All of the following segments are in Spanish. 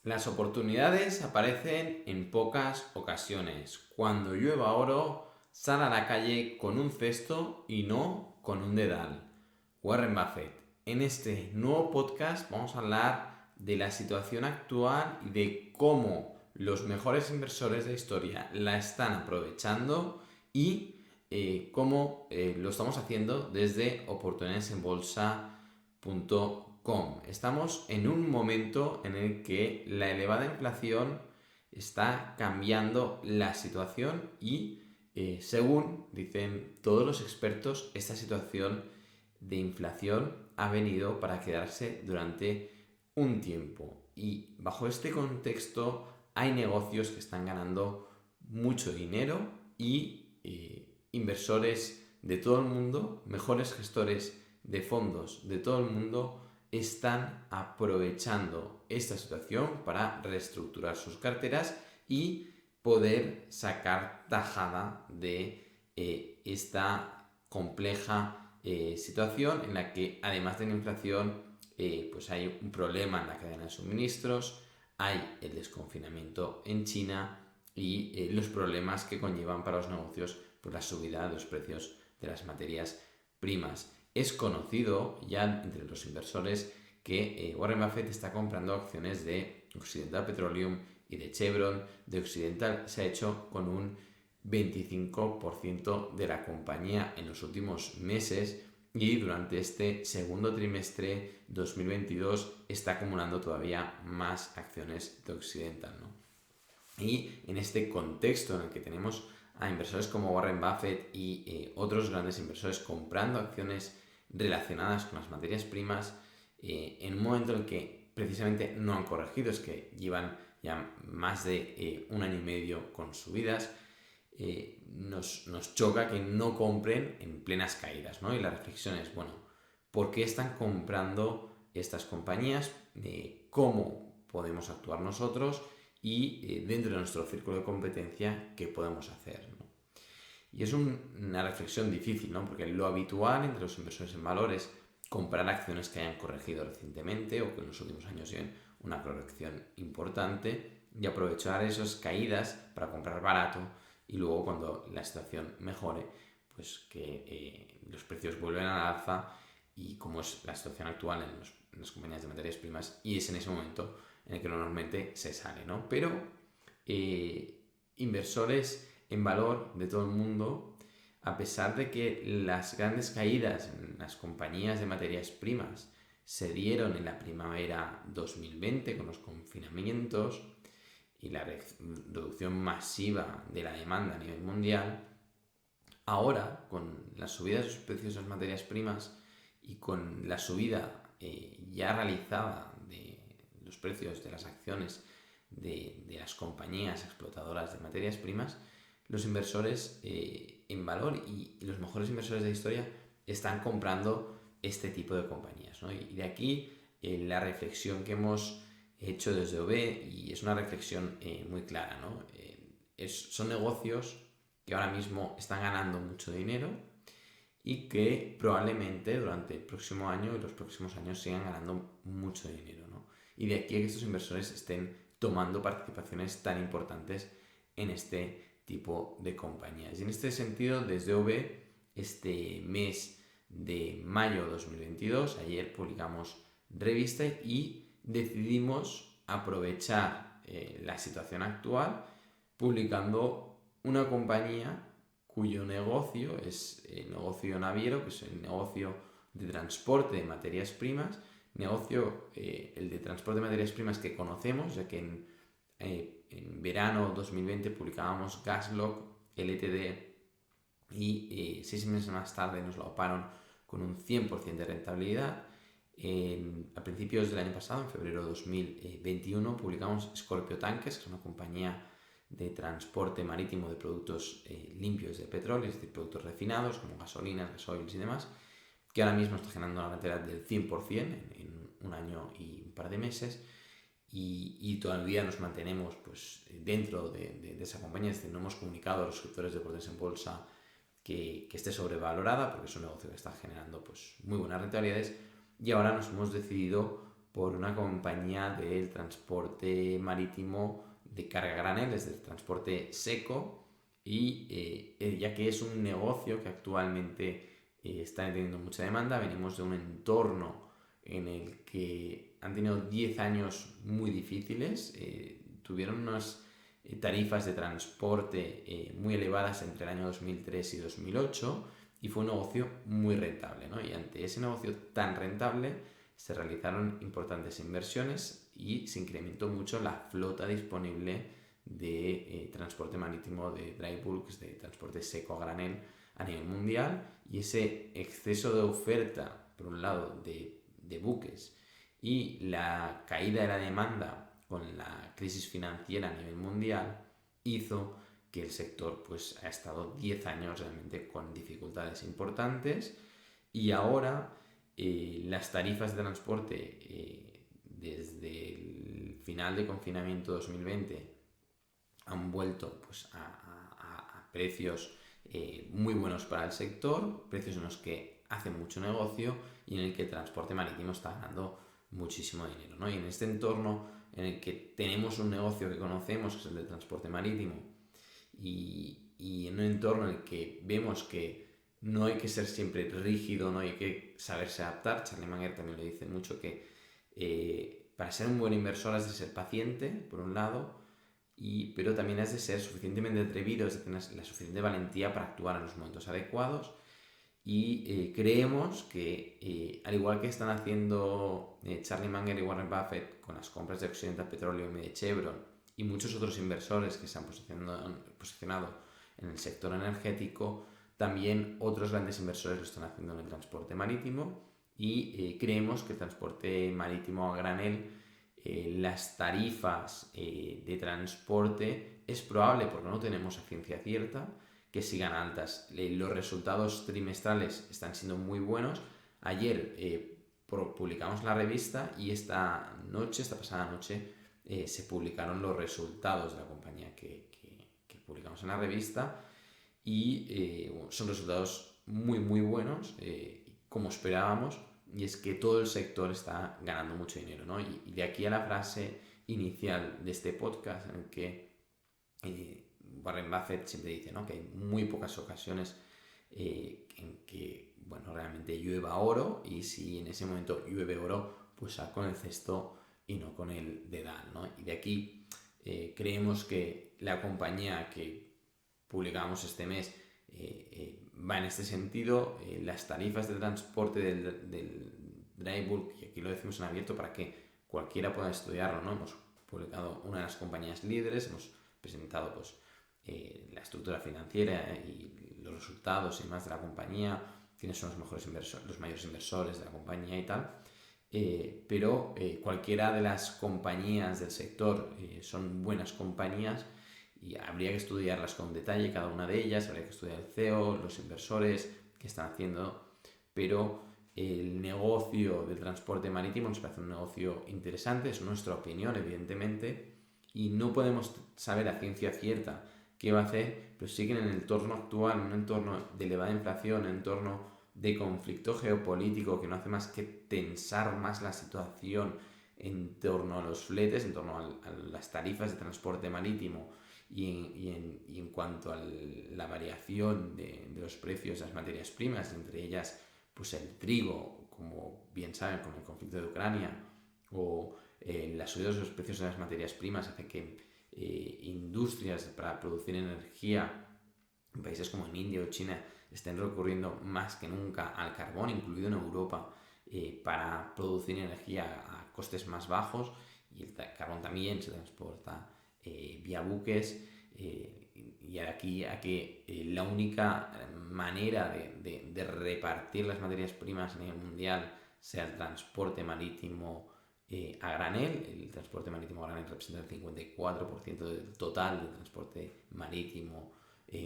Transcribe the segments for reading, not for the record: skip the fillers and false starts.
Las oportunidades aparecen en pocas ocasiones. Cuando llueva oro, sal a la calle con un cesto y no con un dedal. Warren Buffett. En este nuevo podcast vamos a hablar de la situación actual y de cómo los mejores inversores de la historia la están aprovechando y cómo lo estamos haciendo desde oportunidadesenbolsa.com. Estamos en un momento en el que la elevada inflación está cambiando la situación y según dicen todos los expertos, esta situación de inflación ha venido para quedarse durante un tiempo. Y bajo este contexto hay negocios que están ganando mucho dinero y inversores de todo el mundo, mejores gestores de fondos de todo el mundo, están aprovechando esta situación para reestructurar sus carteras y poder sacar tajada de esta compleja situación en la que, además de la inflación, pues hay un problema en la cadena de suministros, hay el desconfinamiento en China y los problemas que conllevan para los negocios por la subida de los precios de las materias primas. Es conocido ya entre los inversores que Warren Buffett está comprando acciones de Occidental Petroleum y de Chevron. De Occidental se ha hecho con un 25% de la compañía en los últimos meses y durante este segundo trimestre 2022 está acumulando todavía más acciones de Occidental, ¿no? Y en este contexto en el que tenemos a inversores como Warren Buffett y otros grandes inversores comprando acciones relacionadas con las materias primas, en un momento en el que precisamente no han corregido, es que llevan ya más de un año y medio con subidas, nos choca que no compren en plenas caídas, ¿no? Y la reflexión es, bueno, ¿por qué están comprando estas compañías? ¿Cómo podemos actuar nosotros? Y dentro de nuestro círculo de competencia, ¿qué podemos hacer, ¿no? Y es una reflexión difícil, ¿no? Porque lo habitual entre los inversores en valores es comprar acciones que hayan corregido recientemente o que en los últimos años lleven una corrección importante y aprovechar esas caídas para comprar barato y luego cuando la situación mejore, pues que los precios vuelven a la alza y como es la situación actual en las compañías de materias primas y es en ese momento en el que normalmente se sale, ¿no? Pero inversores en valor de todo el mundo, a pesar de que las grandes caídas en las compañías de materias primas se dieron en la primavera 2020 con los confinamientos y la reducción masiva de la demanda a nivel mundial, ahora con las subidas de los precios de las materias primas y con la subida ya realizada de los precios de las acciones de las compañías explotadoras de materias primas, los inversores en valor y los mejores inversores de la historia están comprando este tipo de compañías, ¿no? Y de aquí la reflexión que hemos hecho desde OB, y es una reflexión muy clara, ¿no? Son negocios que ahora mismo están ganando mucho dinero y que probablemente durante el próximo año y los próximos años sigan ganando mucho dinero, ¿no? Y de aquí a que estos inversores estén tomando participaciones tan importantes en este tipo de compañías. Y en este sentido, desde OB, este mes de mayo de 2022, ayer publicamos revista y decidimos aprovechar la situación actual publicando una compañía cuyo negocio es el negocio naviero, que es el negocio de transporte de materias primas, negocio, el de transporte de materias primas que conocemos, ya que en verano 2020 publicábamos Gaslock LTD y 6 meses más tarde nos lo oparon con un 100% de rentabilidad. A principios del año pasado, en febrero de 2021, publicamos Scorpio Tankers, que es una compañía de transporte marítimo de productos limpios de petróleo, es decir, productos refinados como gasolinas, gasoils y demás, que ahora mismo está generando una rentabilidad del 100% en un año y un par de meses y todavía nos mantenemos pues, dentro de esa compañía, es decir, no hemos comunicado a los suscriptores de Oportunidades en Bolsa que esté sobrevalorada porque es un negocio que está generando pues, muy buenas rentabilidades y ahora nos hemos decidido por una compañía del transporte marítimo de carga a granel, es del transporte seco, y ya que es un negocio que actualmente está teniendo mucha demanda, venimos de un entorno en el que han tenido 10 años muy difíciles, tuvieron unas tarifas de transporte muy elevadas entre el año 2003 y 2008 y fue un negocio muy rentable, ¿no? Y ante ese negocio tan rentable se realizaron importantes inversiones y se incrementó mucho la flota disponible de transporte marítimo de dry bulks, de transporte seco a granel a nivel mundial, y ese exceso de oferta, por un lado, de buques y la caída de la demanda con la crisis financiera a nivel mundial hizo que el sector pues ha estado 10 años realmente con dificultades importantes, y ahora las tarifas de transporte desde el final de confinamiento 2020 han vuelto pues, a precios muy buenos para el sector, precios en los que hace mucho negocio y en el que el transporte marítimo está ganando muchísimo dinero, ¿no? Y en este entorno en el que tenemos un negocio que conocemos, que es el del transporte marítimo, y en un entorno en el que vemos que no hay que ser siempre rígido, no hay que saberse adaptar. Charlie Munger también lo dice mucho, que para ser un buen inversor has de ser paciente, por un lado, pero también has de ser suficientemente atrevido, has de tener la suficiente valentía para actuar en los momentos adecuados. Y creemos que, al igual que están haciendo Charlie Munger y Warren Buffett con las compras de Occidental Petroleum y de Chevron, y muchos otros inversores que se han posicionado en el sector energético, también otros grandes inversores lo están haciendo en el transporte marítimo, y creemos que el transporte marítimo a granel, las tarifas de transporte, es probable, porque no tenemos a ciencia cierta, que sigan altas. Los resultados trimestrales están siendo muy buenos. Ayer publicamos la revista y esta pasada noche, se publicaron los resultados de la compañía que publicamos en la revista, y son resultados muy muy buenos, como esperábamos, y es que todo el sector está ganando mucho dinero, ¿no? Y de aquí a la frase inicial de este podcast, en el que Warren Buffett siempre dice, ¿no?, que hay muy pocas ocasiones en que, bueno, realmente llueva oro, y si en ese momento llueve oro, pues sal con el cesto y no con el dedal, ¿no? Y de aquí creemos que la compañía que publicamos este mes va en este sentido. Las tarifas de transporte del dry bulk, y aquí lo decimos en abierto para que cualquiera pueda estudiarlo, ¿no? Hemos publicado una de las compañías líderes, hemos presentado pues la estructura financiera y los resultados y más de la compañía, quiénes son los mayores inversores de la compañía y tal. Pero cualquiera de las compañías del sector son buenas compañías, y habría que estudiarlas con detalle, cada una de ellas, habría que estudiar el CEO, los inversores que están haciendo, pero el negocio del transporte marítimo nos parece un negocio interesante, es nuestra opinión, evidentemente, y no podemos saber a ciencia cierta qué va a hacer, pero sí que en el entorno actual, en un entorno de elevada inflación, en un entorno de conflicto geopolítico que no hace más que tensar más la situación en torno a los fletes, en torno a las tarifas de transporte marítimo, y en cuanto a la variación de los precios de las materias primas, entre ellas pues el trigo, como bien saben, con el conflicto de Ucrania, o la subida de los precios de las materias primas hace que industrias para producir energía en países como en India o China estén recurriendo más que nunca al carbón, incluido en Europa, para producir energía a costes más bajos, y el carbón también se transporta vía buques, y de aquí a que la única manera de repartir las materias primas a nivel mundial sea el transporte marítimo a granel. El transporte marítimo a granel representa el 54% del total del transporte marítimo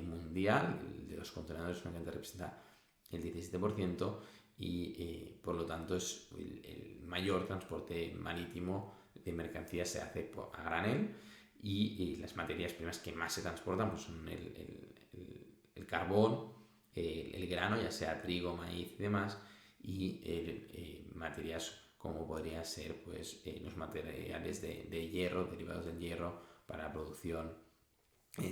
mundial. El de los contenedores únicamente representa el 17%, y por lo tanto es el mayor transporte marítimo de mercancías se hace a granel, y las materias primas que más se transportan pues son el carbón, el grano, ya sea trigo, maíz y demás, y materias como podría ser pues, los materiales de hierro, derivados del hierro para la producción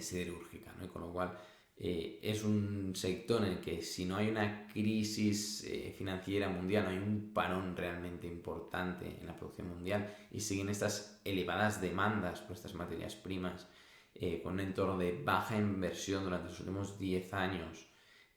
siderúrgica, ¿no? Y con lo cual es un sector en el que si no hay una crisis financiera mundial, no hay un parón realmente importante en la producción mundial y siguen estas elevadas demandas por estas materias primas con un entorno de baja inversión durante los últimos 10 años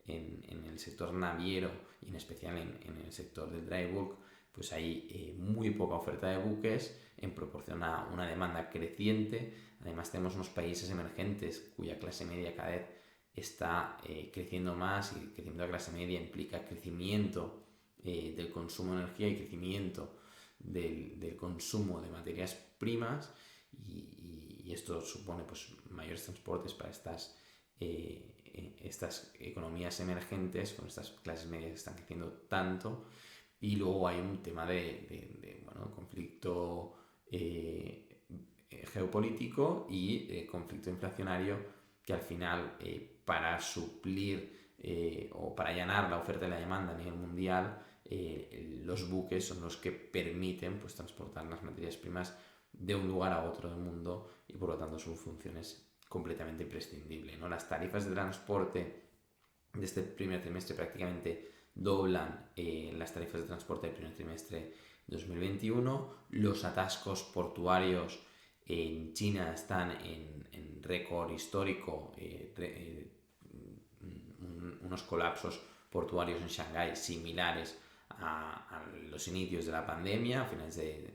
en el sector naviero y en especial en el sector del dry bulk, pues hay muy poca oferta de buques en proporción a una demanda creciente. Además tenemos unos países emergentes cuya clase media cada vez está creciendo más, y el crecimiento de la clase media implica crecimiento del consumo de energía y crecimiento del consumo de materias primas, y esto supone pues, mayores transportes para estas economías emergentes con estas clases medias que están creciendo tanto. Y luego hay un tema de conflicto geopolítico y conflicto inflacionario que al final para suplir o para allanar la oferta y la demanda a nivel mundial, los buques son los que permiten pues, transportar las materias primas de un lugar a otro del mundo, y por lo tanto su función es completamente imprescindible, ¿no? Las tarifas de transporte de este primer trimestre prácticamente doblan las tarifas de transporte del primer trimestre 2021. Los atascos portuarios en China están en récord histórico, unos colapsos portuarios en Shanghái similares a los inicios de la pandemia, a finales de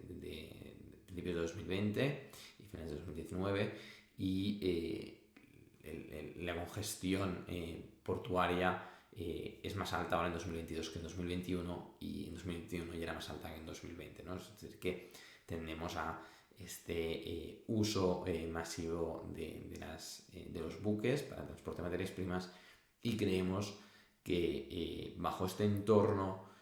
principios de 2020 y finales de 2019, y la congestión portuaria es más alta ahora en 2022 que en 2021, y en 2021 ya era más alta que en 2020, ¿no? Es decir, que tendemos a este uso masivo de los buques para el transporte de materias primas, y creemos que bajo este entorno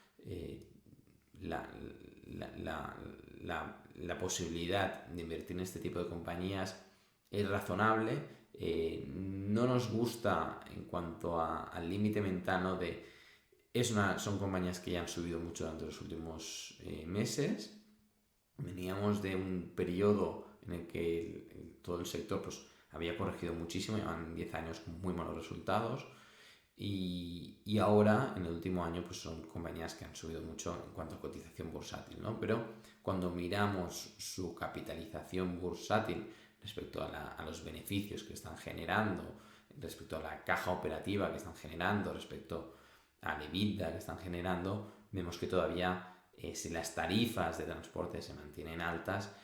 la posibilidad de invertir en este tipo de compañías es razonable. No nos gusta en cuanto al límite mental, ¿no? Son compañías que ya han subido mucho durante los últimos meses. Veníamos de un periodo en el que todo el sector pues, había corregido muchísimo, llevan 10 años con muy malos resultados, y ahora en el último año pues, son compañías que han subido mucho en cuanto a cotización bursátil, ¿no? Pero cuando miramos su capitalización bursátil respecto a los beneficios que están generando, respecto a la caja operativa que están generando, respecto a la EBITDA que están generando, vemos que todavía si las tarifas de transporte se mantienen altas,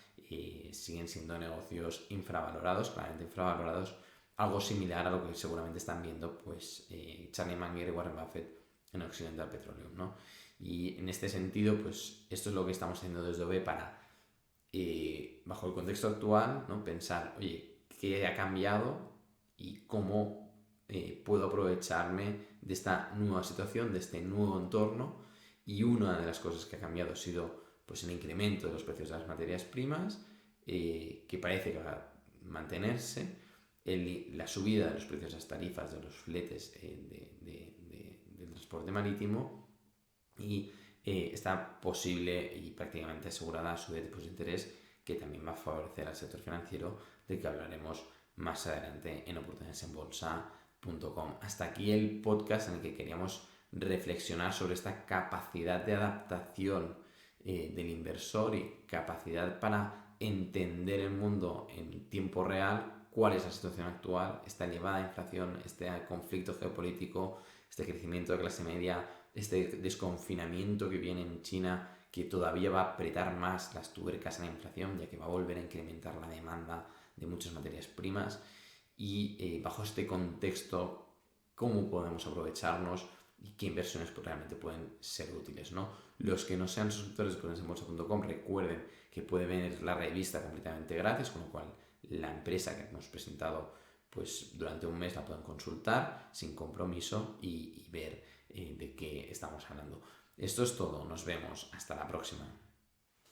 siguen siendo negocios infravalorados, claramente infravalorados, algo similar a lo que seguramente están viendo pues, Charlie Munger y Warren Buffett en Occidental Petroleum, ¿no? Y en este sentido, pues esto es lo que estamos haciendo desde OVE para, bajo el contexto actual, ¿no? Pensar, oye, ¿qué ha cambiado y cómo puedo aprovecharme de esta nueva situación, de este nuevo entorno? Y una de las cosas que ha cambiado ha sido pues, el incremento de los precios de las materias primas, que parece que va a mantenerse, la subida de los precios de las tarifas de los fletes del transporte marítimo, y está posible y prácticamente asegurada subida de tipos de interés, que también va a favorecer al sector financiero, de que hablaremos más adelante en oportunidadesenbolsa.com. Hasta aquí el podcast en el que queríamos reflexionar sobre esta capacidad de adaptación del inversor y capacidad para entender el mundo en tiempo real, cuál es la situación actual, esta elevada inflación, este conflicto geopolítico, este crecimiento de clase media, este desconfinamiento que viene en China, que todavía va a apretar más las tuercas en la inflación, ya que va a volver a incrementar la demanda de muchas materias primas. Y bajo este contexto, ¿cómo podemos aprovecharnos y qué inversiones realmente pueden ser útiles, ¿no? Los que no sean suscriptores de oportunidadesenbolsa.com, recuerden que pueden ver la revista completamente gratis, con lo cual la empresa que hemos presentado pues durante un mes la pueden consultar sin compromiso y ver de qué estamos hablando. Esto es todo, nos vemos, hasta la próxima.